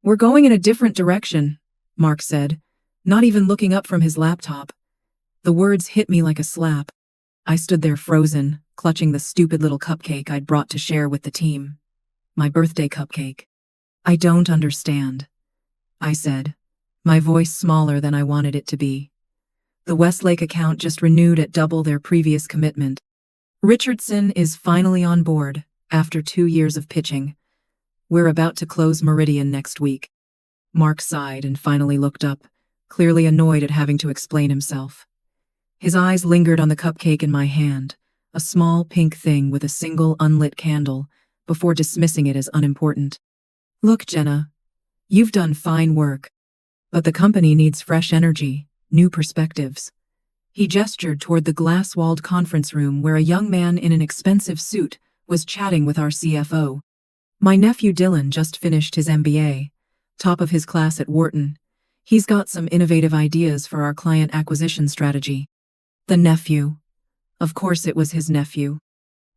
"We're going in a different direction," Mark said, not even looking up from his laptop. The words hit me like a slap. I stood there frozen, clutching the stupid little cupcake I'd brought to share with the team. My birthday cupcake. "I don't understand," I said, my voice smaller than I wanted it to be. The Westlake account just renewed at double their previous commitment. Richardson is finally on board, after 2 years of pitching. We're about to close Meridian next week. Mark sighed and finally looked up, clearly annoyed at having to explain himself. His eyes lingered on the cupcake in my hand, a small pink thing with a single unlit candle, before dismissing it as unimportant. "Look, Jenna, you've done fine work, but the company needs fresh energy, new perspectives." He gestured toward the glass-walled conference room where a young man in an expensive suit was chatting with our CFO. "My nephew Dylan just finished his MBA, top of his class at Wharton. He's got some innovative ideas for our client acquisition strategy." The nephew. Of course it was his nephew.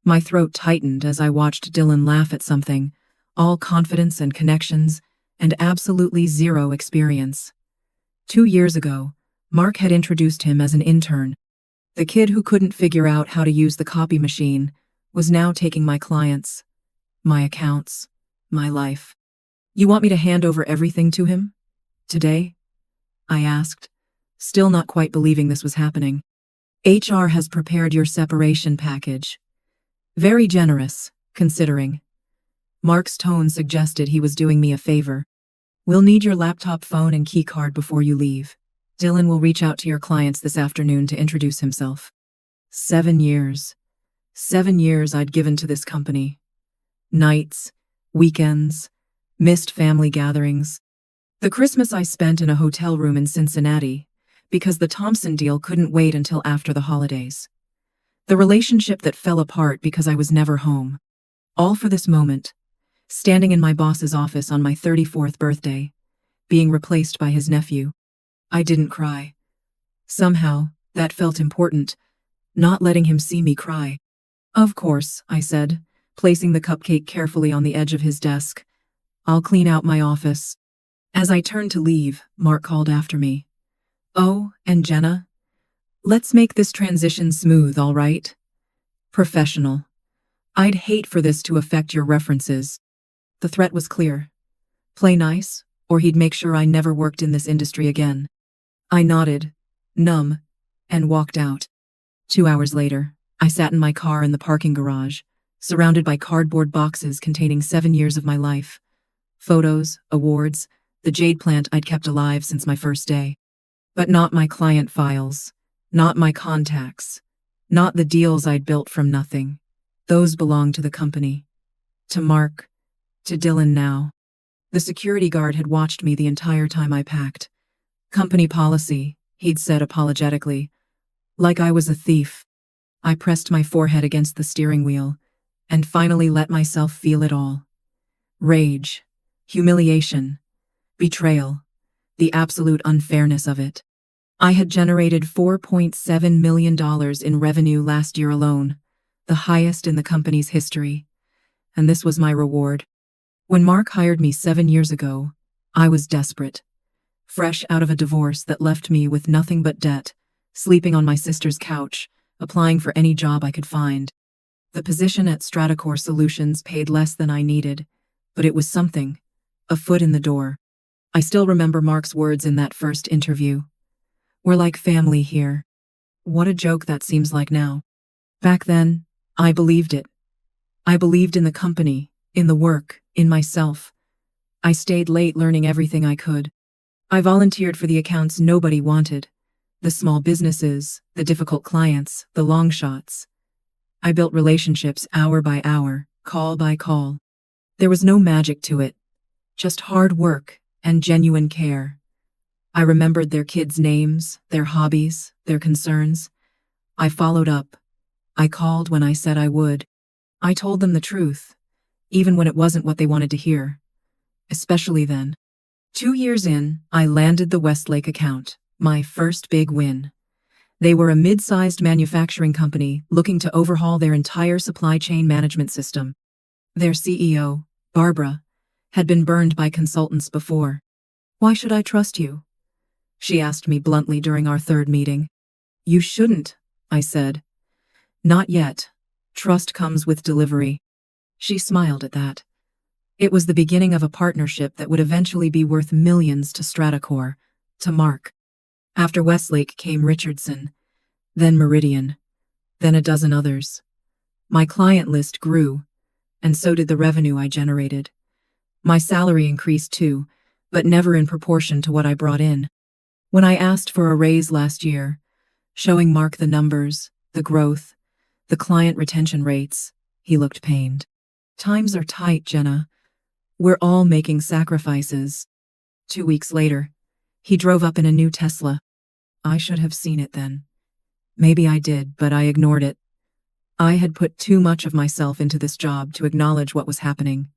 My throat tightened as I watched Dylan laugh at something, all confidence and connections, and absolutely zero experience. 2 years ago, Mark had introduced him as an intern. The kid who couldn't figure out how to use the copy machine was now taking my clients, my accounts, my life. "You want me to hand over everything to him? Today?" I asked, still not quite believing this was happening. "HR has prepared your separation package. Very generous, considering." Mark's tone suggested he was doing me a favor. "We'll need your laptop, phone, and key card before you leave. Dylan will reach out to your clients this afternoon to introduce himself." 7 years. 7 years I'd given to this company. Nights, weekends, missed family gatherings. The Christmas I spent in a hotel room in Cincinnati, because the Thompson deal couldn't wait until after the holidays. The relationship that fell apart because I was never home. All for this moment, standing in my boss's office on my 34th birthday, being replaced by his nephew. I didn't cry. Somehow, that felt important, not letting him see me cry. "Of course," I said, placing the cupcake carefully on the edge of his desk. "I'll clean out my office." As I turned to leave, Mark called after me. "Oh, and Jenna, let's make this transition smooth, all right? Professional. I'd hate for this to affect your references." The threat was clear. Play nice, or he'd make sure I never worked in this industry again. I nodded, numb, and walked out. 2 hours later, I sat in my car in the parking garage, surrounded by cardboard boxes containing 7 years of my life. Photos, awards, the jade plant I'd kept alive since my first day. But not my client files, not my contacts, not the deals I'd built from nothing. Those belonged to the company. To Mark, to Dylan now. The security guard had watched me the entire time I packed. "Company policy," he'd said apologetically, like I was a thief. I pressed my forehead against the steering wheel, and finally let myself feel it all. Rage, humiliation, betrayal, the absolute unfairness of it. I had generated $4.7 million in revenue last year alone, the highest in the company's history, and this was my reward. When Mark hired me 7 years ago, I was desperate. Fresh out of a divorce that left me with nothing but debt, sleeping on my sister's couch, applying for any job I could find. The position at Stratacore Solutions paid less than I needed, but it was something, a foot in the door. I still remember Mark's words in that first interview. "We're like family here." What a joke that seems like now. Back then, I believed it. I believed in the company, in the work, in myself. I stayed late learning everything I could. I volunteered for the accounts nobody wanted. The small businesses, the difficult clients, the long shots. I built relationships hour by hour, call by call. There was no magic to it, just hard work and genuine care. I remembered their kids' names, their hobbies, their concerns. I followed up. I called when I said I would. I told them the truth, even when it wasn't what they wanted to hear. Especially then. 2 years in, I landed the Westlake account, my first big win. They were a mid-sized manufacturing company looking to overhaul their entire supply chain management system. Their CEO, Barbara, had been burned by consultants before. "Why should I trust you?" she asked me bluntly during our third meeting. "You shouldn't," I said. "Not yet. Trust comes with delivery." She smiled at that. It was the beginning of a partnership that would eventually be worth millions to Stratacore, to Mark. After Westlake came Richardson, then Meridian, then a dozen others. My client list grew, and so did the revenue I generated. My salary increased too, but never in proportion to what I brought in. When I asked for a raise last year, showing Mark the numbers, the growth, the client retention rates, he looked pained. "Times are tight, Jenna. We're all making sacrifices." 2 weeks later, he drove up in a new Tesla. I should have seen it then. Maybe I did, but I ignored it. I had put too much of myself into this job to acknowledge what was happening.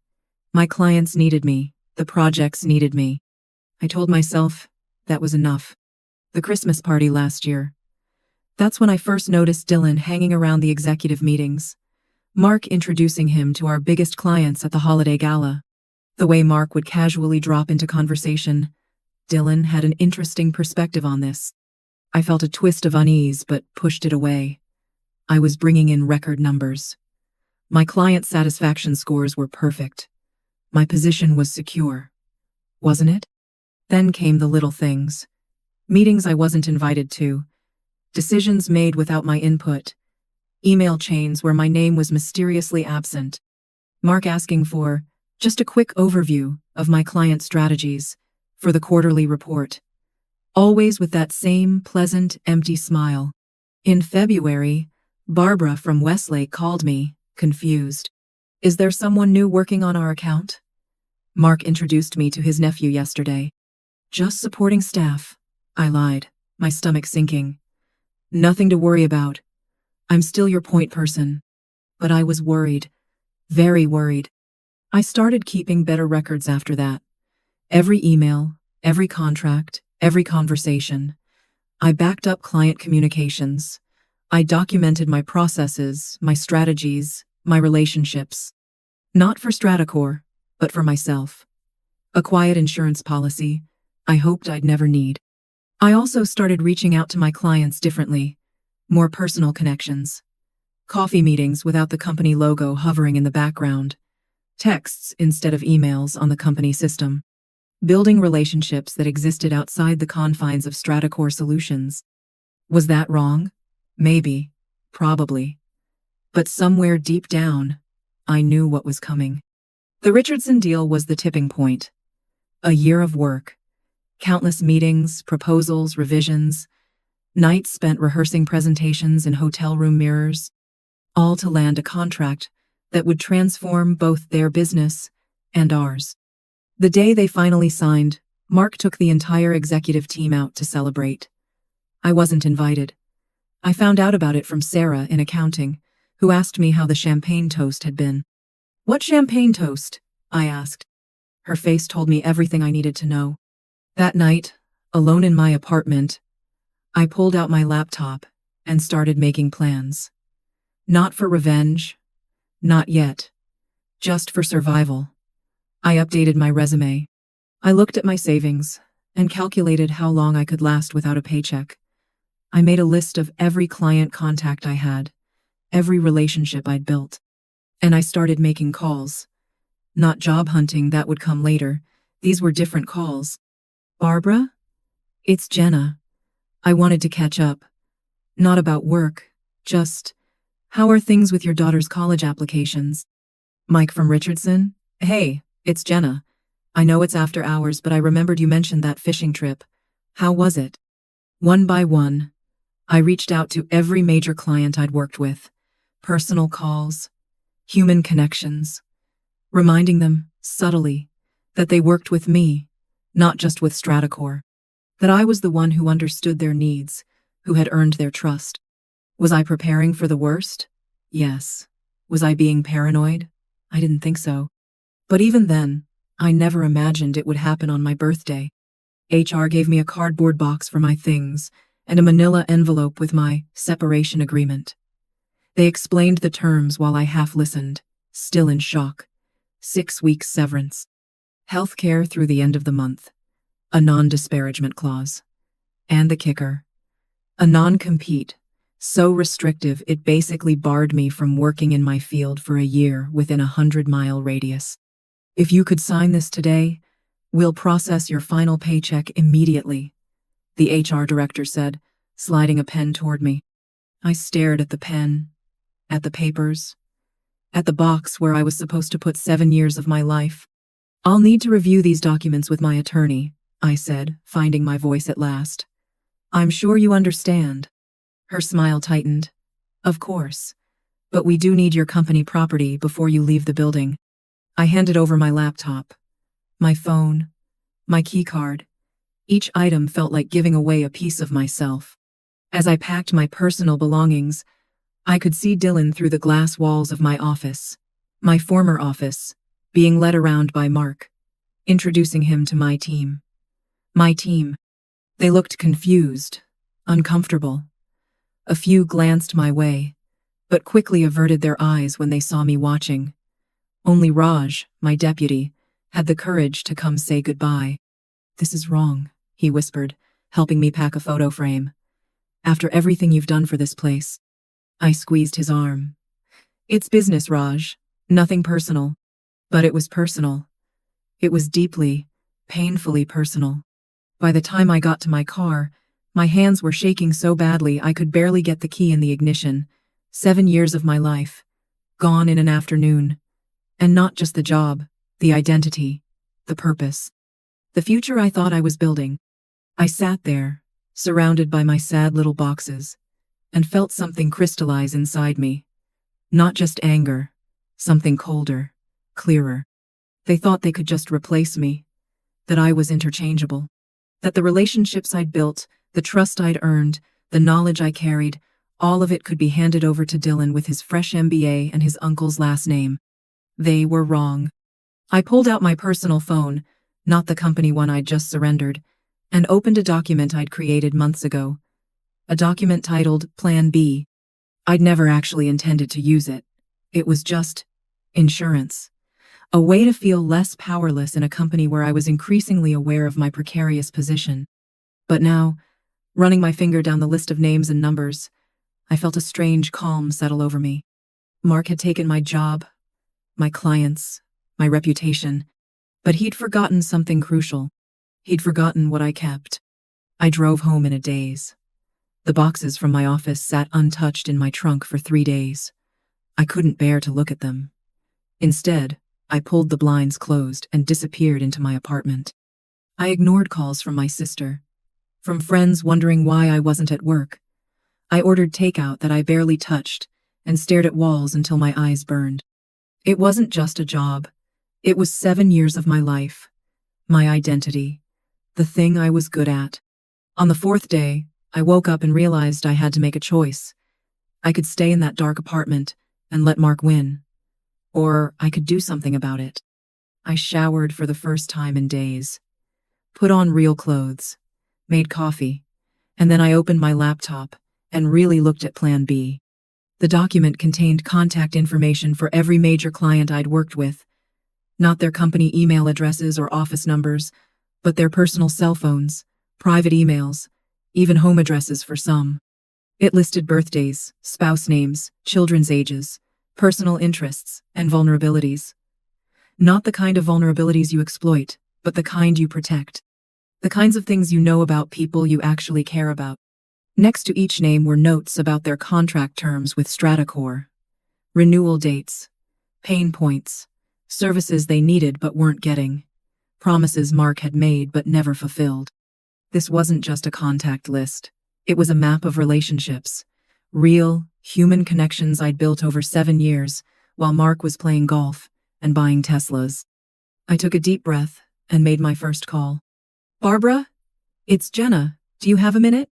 My clients needed me. The projects needed me. I told myself that was enough. The Christmas party last year. That's when I first noticed Dylan hanging around the executive meetings. Mark introducing him to our biggest clients at the holiday gala. The way Mark would casually drop into conversation. Dylan had an interesting perspective on this. I felt a twist of unease but pushed it away. I was bringing in record numbers. My client satisfaction scores were perfect. My position was secure. Wasn't it? Then came the little things. Meetings I wasn't invited to. Decisions made without my input. Email chains where my name was mysteriously absent. Mark asking for just a quick overview of my client strategies for the quarterly report. Always with that same pleasant, empty smile. In February, Barbara from Westlake called me, confused. "Is there someone new working on our account?" Mark introduced me to his nephew yesterday. "Just supporting staff," I lied, my stomach sinking. "Nothing to worry about. I'm still your point person." But I was worried. Very worried. I started keeping better records after that. Every email, every contract, every conversation. I backed up client communications. I documented my processes, my strategies, my relationships. Not for Stratacore, but for myself. A quiet insurance policy I hoped I'd never need. I also started reaching out to my clients differently. More personal connections. Coffee meetings without the company logo hovering in the background. Texts instead of emails on the company system. Building relationships that existed outside the confines of Stratacore Solutions. Was that wrong? Maybe. Probably. But somewhere deep down, I knew what was coming. The Richardson deal was the tipping point. A year of work. Countless meetings, proposals, revisions. Nights spent rehearsing presentations in hotel room mirrors. All to land a contract that would transform both their business and ours. The day they finally signed, Mark took the entire executive team out to celebrate. I wasn't invited. I found out about it from Sarah in accounting, who asked me how the champagne toast had been. "What champagne toast?" I asked. Her face told me everything I needed to know. That night, alone in my apartment, I pulled out my laptop and started making plans. Not for revenge. Not yet. Just for survival. I updated my resume. I looked at my savings and calculated how long I could last without a paycheck. I made a list of every client contact I had, every relationship I'd built. And I started making calls. Not job hunting, that would come later. These were different calls. "Barbara? It's Jenna. I wanted to catch up. Not about work, just, how are things with your daughter's college applications?" "Mike from Richardson? Hey, it's Jenna. I know it's after hours, but I remembered you mentioned that fishing trip. How was it?" One by one, I reached out to every major client I'd worked with. Personal calls, human connections, reminding them, subtly, that they worked with me, not just with Stratacore. That I was the one who understood their needs, who had earned their trust. Was I preparing for the worst? Yes. Was I being paranoid? I didn't think so. But even then, I never imagined it would happen on my birthday. HR gave me a cardboard box for my things and a manila envelope with my separation agreement. They explained the terms while I half listened, still in shock. 6 weeks severance. Healthcare through the end of the month. A non-disparagement clause. And the kicker. A non-compete. So restrictive it basically barred me from working in my field for a year within a 100-mile radius. If you could sign this today, we'll process your final paycheck immediately, the HR director said, sliding a pen toward me. I stared at the pen, at the papers, at the box where I was supposed to put 7 years of my life. I'll need to review these documents with my attorney, I said, finding my voice at last. I'm sure you understand. Her smile tightened. Of course. But we do need your company property before you leave the building. I handed over my laptop, my phone, my keycard. Each item felt like giving away a piece of myself. As I packed my personal belongings, I could see Dylan through the glass walls of my office, my former office, being led around by Mark, introducing him to my team. My team. They looked confused, uncomfortable. A few glanced my way, but quickly averted their eyes when they saw me watching. Only Raj, my deputy, had the courage to come say goodbye. This is wrong, he whispered, helping me pack a photo frame. After everything you've done for this place. I squeezed his arm. It's business, Raj. Nothing personal. But it was personal. It was deeply, painfully personal. By the time I got to my car, my hands were shaking so badly I could barely get the key in the ignition. 7 years of my life. Gone in an afternoon. And not just the job, the identity, the purpose. The future I thought I was building. I sat there, surrounded by my sad little boxes, and felt something crystallize inside me. Not just anger, something colder, clearer. They thought they could just replace me, that I was interchangeable, that the relationships I'd built, the trust I'd earned, the knowledge I carried, all of it could be handed over to Dylan with his fresh MBA and his uncle's last name. They were wrong. I pulled out my personal phone, not the company one I'd just surrendered, and opened a document I'd created months ago. A document titled Plan B. I'd never actually intended to use it. It was just insurance. A way to feel less powerless in a company where I was increasingly aware of my precarious position. But now, running my finger down the list of names and numbers, I felt a strange calm settle over me. Mark had taken my job, my clients, my reputation, but he'd forgotten something crucial. He'd forgotten what I kept. I drove home in a daze. The boxes from my office sat untouched in my trunk for 3 days. I couldn't bear to look at them. Instead, I pulled the blinds closed and disappeared into my apartment. I ignored calls from my sister, from friends wondering why I wasn't at work. I ordered takeout that I barely touched and stared at walls until my eyes burned. It wasn't just a job. It was 7 years of my life, my identity, the thing I was good at. On the 4th day, I woke up and realized I had to make a choice. I could stay in that dark apartment and let Mark win, or I could do something about it. I showered for the first time in days, put on real clothes, made coffee, and then I opened my laptop and really looked at Plan B. The document contained contact information for every major client I'd worked with, not their company email addresses or office numbers, but their personal cell phones, private emails, even home addresses for some. It listed birthdays, spouse names, children's ages, personal interests, and vulnerabilities. Not the kind of vulnerabilities you exploit, but the kind you protect. The kinds of things you know about people you actually care about. Next to each name were notes about their contract terms with Stratacore, renewal dates, pain points, services they needed but weren't getting, promises Mark had made but never fulfilled. This wasn't just a contact list. It was a map of relationships, real, human connections I'd built over 7 years while Mark was playing golf and buying Teslas. I took a deep breath and made my first call. Barbara? It's Jenna. Do you have a minute?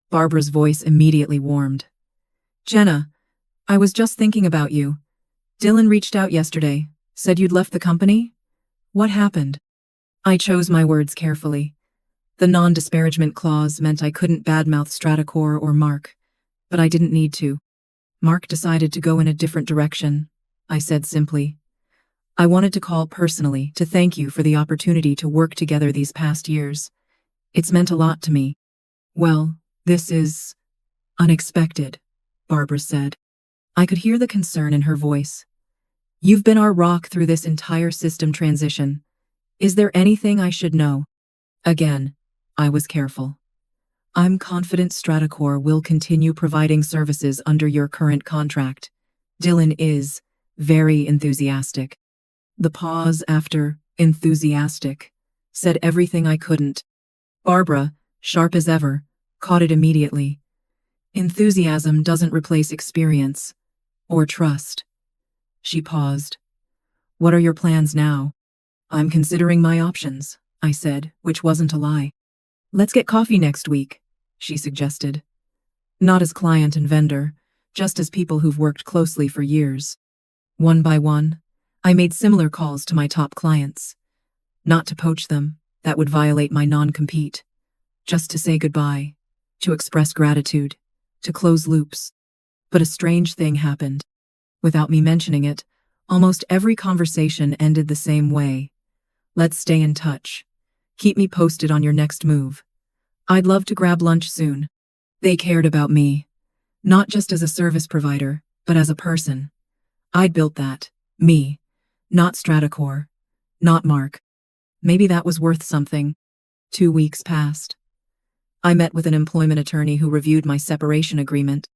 Barbara's voice immediately warmed. Jenna, I was just thinking about you. Dylan reached out yesterday, said you'd left the company? What happened? I chose my words carefully. The non-disparagement clause meant I couldn't badmouth Stratacore or Mark, but I didn't need to. Mark decided to go in a different direction, I said simply. I wanted to call personally to thank you for the opportunity to work together these past years. It's meant a lot to me." "Well, this is unexpected," Barbara said. I could hear the concern in her voice. "You've been our rock through this entire system transition. Is there anything I should know?" Again, I was careful. "I'm confident Stratacore will continue providing services under your current contract. Dylan is very enthusiastic." The pause after enthusiastic said everything I couldn't. Barbara, sharp as ever, caught it immediately. Enthusiasm doesn't replace experience or trust. She paused. "What are your plans now?" "I'm considering my options," I said, which wasn't a lie. "Let's get coffee next week," she suggested. Not as client and vendor, just as people who've worked closely for years. One by one, I made similar calls to my top clients. Not to poach them, that would violate my non-compete. Just to say goodbye, to express gratitude, to close loops. But a strange thing happened. Without me mentioning it, almost every conversation ended the same way. "Let's stay in touch. Keep me posted on your next move. I'd love to grab lunch soon." They cared about me, not just as a service provider, but as a person. I'd built that, me, not Stratacore, not Mark. Maybe that was worth something. 2 weeks passed. I met with an employment attorney who reviewed my separation agreement.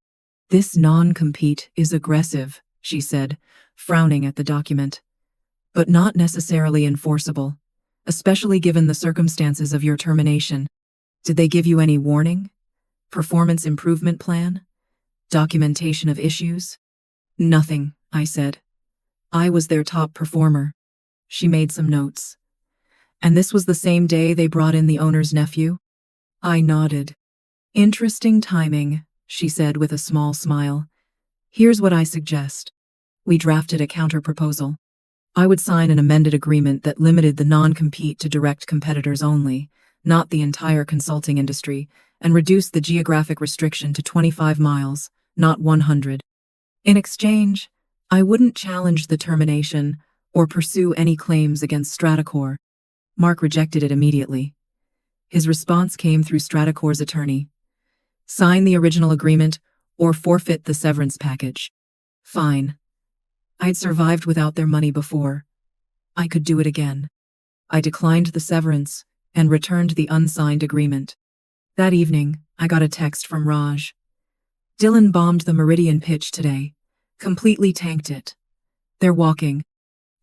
"This non-compete is aggressive," she said, frowning at the document. "But not necessarily enforceable, especially given the circumstances of your termination." "Did they give you any warning? Performance improvement plan? Documentation of issues?" "Nothing," I said. "I was their top performer." She made some notes. "And this was the same day they brought in the owner's nephew?" I nodded. "Interesting timing," she said with a small smile. "Here's what I suggest." We drafted a counter-proposal. I would sign an amended agreement that limited the non-compete to direct competitors only, not the entire consulting industry, and reduced the geographic restriction to 25 miles, not 100. In exchange, I wouldn't challenge the termination or pursue any claims against Stratacore. Mark rejected it immediately. His response came through Stratacore's attorney. "Sign the original agreement or forfeit the severance package." Fine. I'd survived without their money before. I could do it again. I declined the severance and returned the unsigned agreement. That evening, I got a text from Raj. "Dylan bombed the Meridian pitch today. Completely tanked it. They're walking."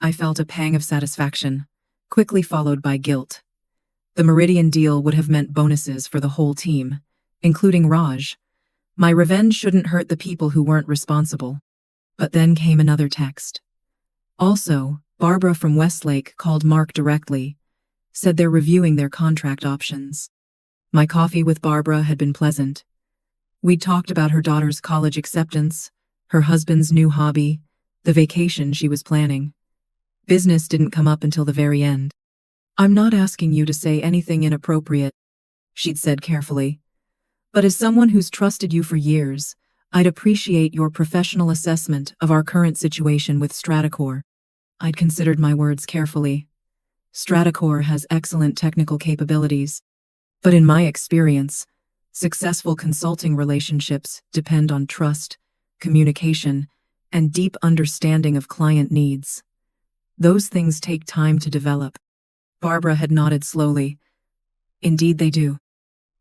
I felt a pang of satisfaction, quickly followed by guilt. The Meridian deal would have meant bonuses for the whole team, including Raj. My revenge shouldn't hurt the people who weren't responsible. But then came another text. Also, Barbara from Westlake called Mark directly, said they're reviewing their contract options. My coffee with Barbara had been pleasant. We'd talked about her daughter's college acceptance, her husband's new hobby, the vacation she was planning. Business didn't come up until the very end. "I'm not asking you to say anything inappropriate," she'd said carefully. "But as someone who's trusted you for years, I'd appreciate your professional assessment of our current situation with Stratacore." I'd considered my words carefully. Stratacore has excellent technical capabilities. But in my experience, successful consulting relationships depend on trust, communication, and deep understanding of client needs. Those things take time to develop. Barbara had nodded slowly. "Indeed they do."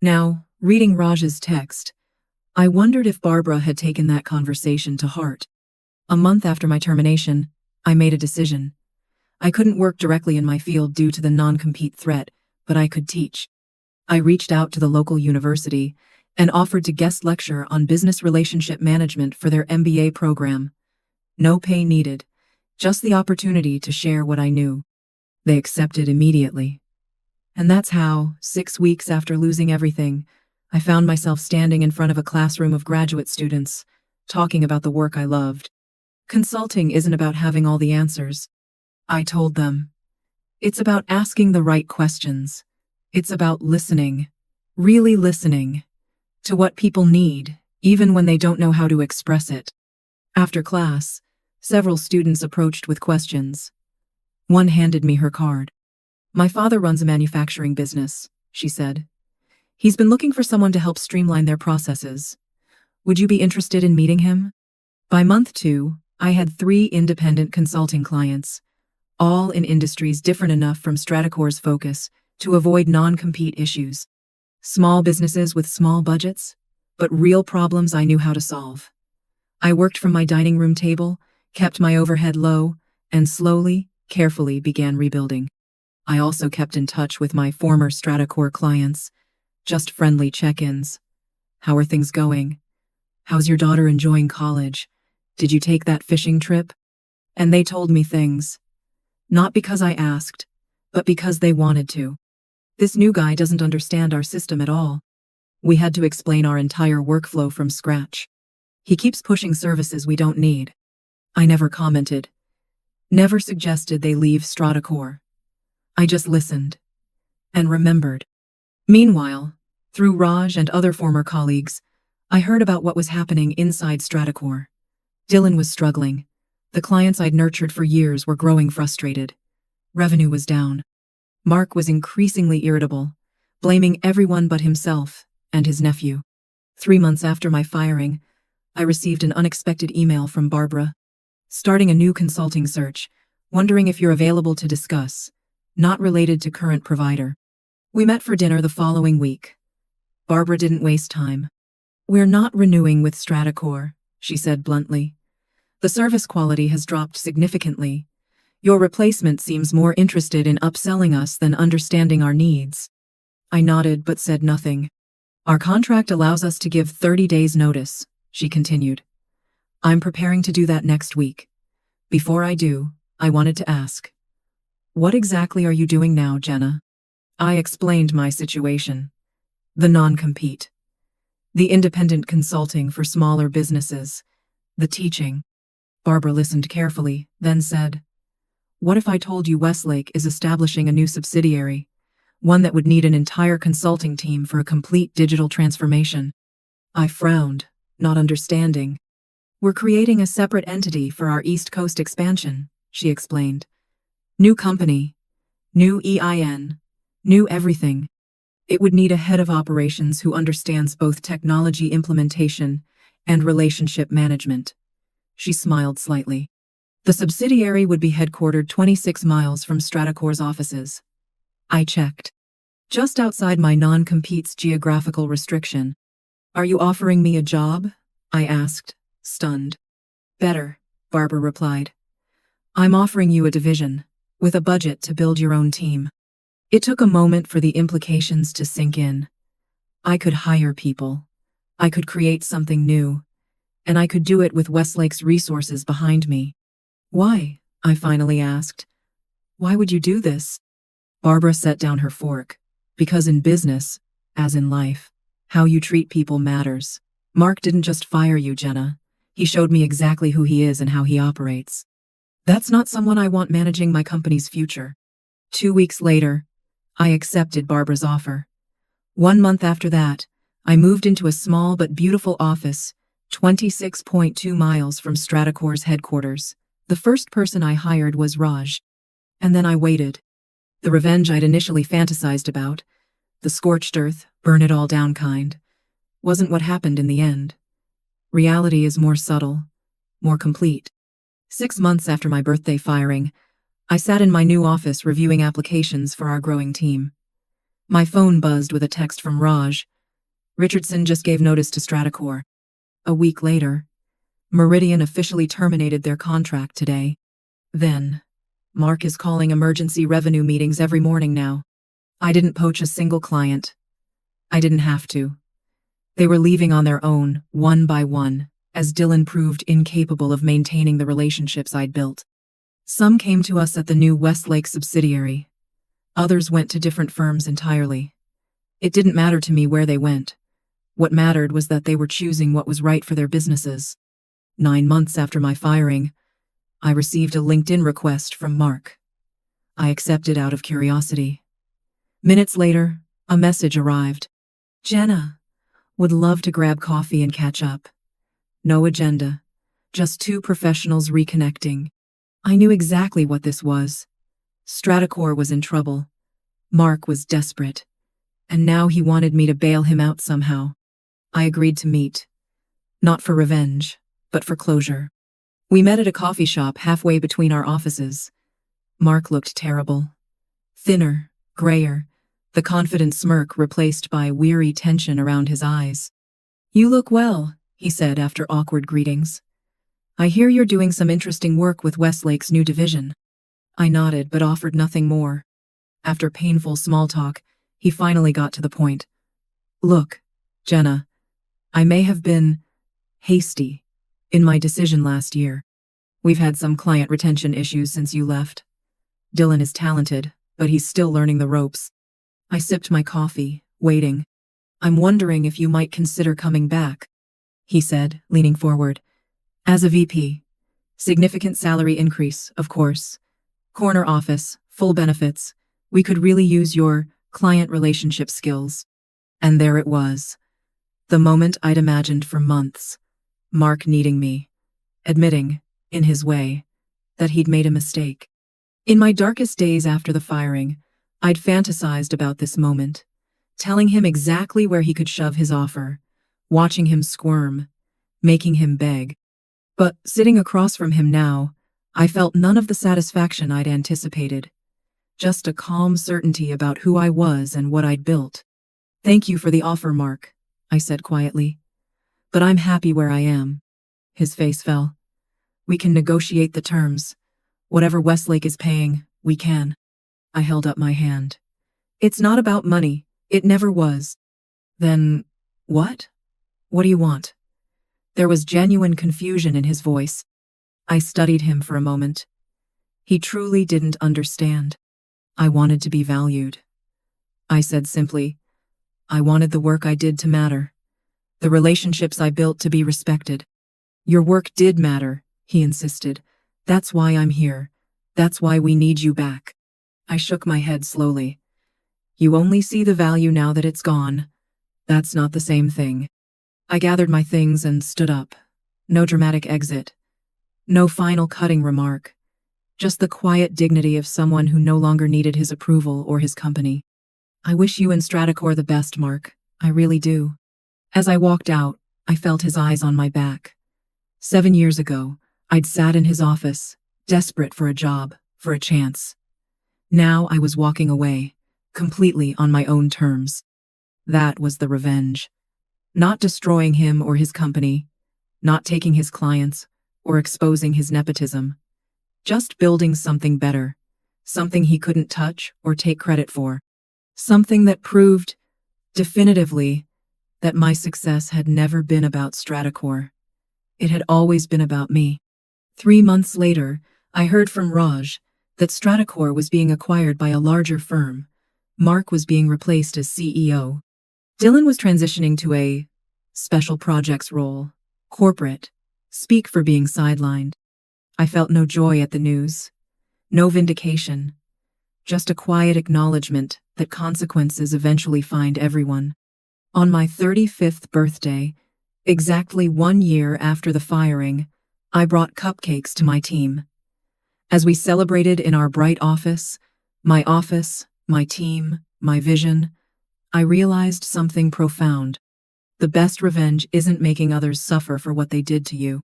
Now, reading Raj's text, I wondered if Barbara had taken that conversation to heart. A month after my termination, I made a decision. I couldn't work directly in my field due to the non-compete threat, but I could teach. I reached out to the local university and offered to guest lecture on business relationship management for their MBA program. No pay needed, just the opportunity to share what I knew. They accepted immediately. And that's how, 6 weeks after losing everything, I found myself standing in front of a classroom of graduate students, talking about the work I loved. Consulting isn't about having all the answers, I told them. It's about asking the right questions. It's about listening, really listening, to what people need, even when they don't know how to express it. After class, several students approached with questions. One handed me her card. My father runs a manufacturing business, she said. He's been looking for someone to help streamline their processes. Would you be interested in meeting him? By month 2, I had 3 independent consulting clients, all in industries different enough from Stratacor's focus to avoid non-compete issues. Small businesses with small budgets, but real problems I knew how to solve. I worked from my dining room table, kept my overhead low, and slowly, carefully began rebuilding. I also kept in touch with my former Stratacor clients, just friendly check-ins. How are things going? How's your daughter enjoying college? Did you take that fishing trip? And they told me things. Not because I asked, but because they wanted to. This new guy doesn't understand our system at all. We had to explain our entire workflow from scratch. He keeps pushing services we don't need. I never commented. Never suggested they leave Stratacor. I just listened. And remembered. Meanwhile, through Raj and other former colleagues, I heard about what was happening inside Stratacor. Dylan was struggling. The clients I'd nurtured for years were growing frustrated. Revenue was down. Mark was increasingly irritable, blaming everyone but himself and his nephew. 3 months after my firing, I received an unexpected email from Barbara, starting a new consulting search, wondering if you're available to discuss, not related to current provider. We met for dinner the following week. Barbara didn't waste time. We're not renewing with Stratacor, she said bluntly. The service quality has dropped significantly. Your replacement seems more interested in upselling us than understanding our needs. I nodded but said nothing. Our contract allows us to give 30 days notice, she continued. I'm preparing to do that next week. Before I do, I wanted to ask. What exactly are you doing now, Jenna? I explained my situation. The non-compete. The independent consulting for smaller businesses. The teaching. Barbara listened carefully, then said, What if I told you Westlake is establishing a new subsidiary, one that would need an entire consulting team for a complete digital transformation? I frowned, not understanding. We're creating a separate entity for our East Coast expansion, she explained. New company, new EIN, new everything. It would need a head of operations who understands both technology implementation and relationship management. She smiled slightly. The subsidiary would be headquartered 26 miles from Stratacor's offices. I checked. Just outside my non-compete's geographical restriction. Are you offering me a job? I asked, stunned. Better, Barbara replied. I'm offering you a division, with a budget to build your own team. It took a moment for the implications to sink in. I could hire people. I could create something new. And I could do it with Westlake's resources behind me. Why? I finally asked. Why would you do this? Barbara set down her fork. Because in business, as in life, how you treat people matters. Mark didn't just fire you, Jenna. He showed me exactly who he is and how he operates. That's not someone I want managing my company's future. 2 weeks later, I accepted Barbara's offer. 1 month after that, I moved into a small but beautiful office, 26.2 miles from Stratacor's headquarters. The first person I hired was Raj. And then I waited. The revenge I'd initially fantasized about, the scorched earth, burn it all down kind, wasn't what happened in the end. Reality is more subtle, more complete. 6 months after my birthday firing, I sat in my new office reviewing applications for our growing team. My phone buzzed with a text from Raj. Richardson just gave notice to Stratacor. A week later, Meridian officially terminated their contract today. Then, Mark is calling emergency revenue meetings every morning now. I didn't poach a single client. I didn't have to. They were leaving on their own, one by one, as Dylan proved incapable of maintaining the relationships I'd built. Some came to us at the new Westlake subsidiary. Others went to different firms entirely. It didn't matter to me where they went. What mattered was that they were choosing what was right for their businesses. 9 months after my firing, I received a LinkedIn request from Mark. I accepted out of curiosity. Minutes later, a message arrived. Jenna, would love to grab coffee and catch up. No agenda, just 2 professionals reconnecting. I knew exactly what this was. Stratacor was in trouble. Mark was desperate. And now he wanted me to bail him out somehow. I agreed to meet. Not for revenge, but for closure. We met at a coffee shop halfway between our offices. Mark looked terrible. Thinner, grayer, the confident smirk replaced by weary tension around his eyes. "You look well," he said after awkward greetings. "I hear you're doing some interesting work with Westlake's new division." I nodded but offered nothing more. After painful small talk, he finally got to the point. "Look, Jenna, I may have been hasty in my decision last year. We've had some client retention issues since you left. Dylan is talented, but he's still learning the ropes." I sipped my coffee, waiting. "I'm wondering if you might consider coming back," he said, leaning forward. "As a VP. Significant salary increase, of course. Corner office, full benefits. We could really use your client relationship skills." And there it was. The moment I'd imagined for months. Mark needing me. Admitting, in his way, that he'd made a mistake. In my darkest days after the firing, I'd fantasized about this moment, telling him exactly where he could shove his offer, watching him squirm, making him beg. But sitting across from him now, I felt none of the satisfaction I'd anticipated. Just a calm certainty about who I was and what I'd built. "Thank you for the offer, Mark," I said quietly. "But I'm happy where I am." His face fell. "We can negotiate the terms. Whatever Westlake is paying, we can." I held up my hand. "It's not about money. It never was." "Then, what? What do you want?" There was genuine confusion in his voice. I studied him for a moment. He truly didn't understand. "I wanted to be valued." I said simply, "I wanted the work I did to matter. The relationships I built to be respected." "Your work did matter," he insisted. "That's why I'm here. That's why we need you back." I shook my head slowly. "You only see the value now that it's gone. That's not the same thing." I gathered my things and stood up. No dramatic exit. No final cutting remark. Just the quiet dignity of someone who no longer needed his approval or his company. "I wish you and Stratacor the best, Mark. I really do." As I walked out, I felt his eyes on my back. 7 years ago, I'd sat in his office, desperate for a job, for a chance. Now I was walking away, completely on my own terms. That was the revenge. Not destroying him or his company, not taking his clients, or exposing his nepotism. Just building something better, something he couldn't touch or take credit for. Something that proved, definitively, that my success had never been about Stratacor. It had always been about me. 3 months later, I heard from Raj that Stratacor was being acquired by a larger firm. Mark was being replaced as CEO. Dylan was transitioning to a special projects role, corporate, speak for being sidelined. I felt no joy at the news, no vindication, just a quiet acknowledgement that consequences eventually find everyone. On my 35th birthday, exactly 1 year after the firing, I brought cupcakes to my team. As we celebrated in our bright office, my team, my vision, I realized something profound. The best revenge isn't making others suffer for what they did to you.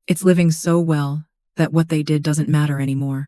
It's living so well that what they did doesn't matter anymore.